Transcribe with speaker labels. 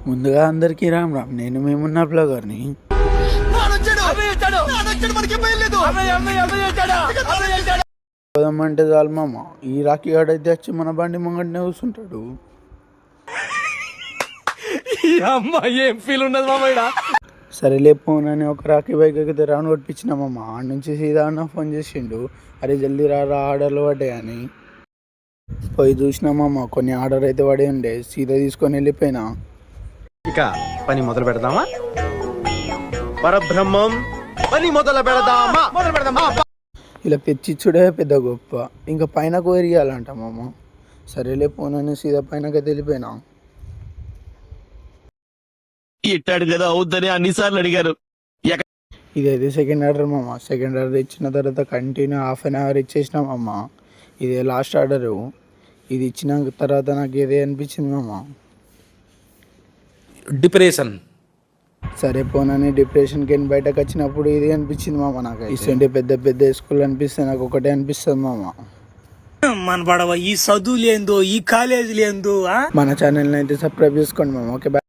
Speaker 1: ముందుగా అందరికీ రామ్ రామ్. నేను మేమున్న బ్లాగర్ని. పోదామంటే చాలు మామ, ఈ రాఖీ గాడైతే వచ్చి మన బండి ముంగటనే కూర్చుంటాడు.
Speaker 2: ఏం ఫీల్ ఉండదు మామ.
Speaker 1: సరేలే పోనని ఒక రాఖీ బైక్ ఎక్కితే రౌండ్ కొట్టించినామమ్మ. ఆడ నుంచి సీదా అన్న ఫోన్ చేసిండు, అరే జల్దీ రా ఆర్డర్లు పడ్డాయని. పోయి చూసినామమ్మ, కొన్ని ఆర్డర్ అయితే పడి ఉండే. సీదా తీసుకొని వెళ్ళిపోయినా.
Speaker 2: ఇక పని మొదలు పెడదామా? పరబ్రహ్మం పని మొదలు పెడదామా?
Speaker 1: ఇలా తెచ్చిచ్చుడే పెద్ద గొప్ప, ఇంకా పైన కోరియాలంటామమ్మ. సరేలే పోనని సీదా పైనకైతే వెళ్ళిపోయినా.
Speaker 3: ఇట్టాడు కదా అవుద్దని అన్నిసార్లు అడిగారు.
Speaker 1: ఇదైతే సెకండ్ ఆర్డర్ మామ. సెకండ్ ఆర్డర్ ఇచ్చిన తర్వాత కంటిన్యూ ½ ఇచ్చేసినామమ్మ. ఇదే లాస్ట్ ఆర్డరు. ఇది ఇచ్చిన తర్వాత నాకు ఇదే అనిపించింది మామ.
Speaker 2: డిప్రెషన్.
Speaker 1: సరే పోనని డిప్రెషన్కి బయటకు వచ్చినప్పుడు ఇది అనిపించింది మామ. నాకు ఇస్తుంటే పెద్ద పెద్ద స్కూల్ అనిపిస్తే నాకు ఒకటే అనిపిస్తుంది మామ.
Speaker 4: మన పడవ ఈ చదువు లేందో, ఈ కాలేజీ లేందో.
Speaker 1: మన ఛానల్ని అయితే సబ్స్క్రైబ్ చేసుకోండి మామ. Okay bye.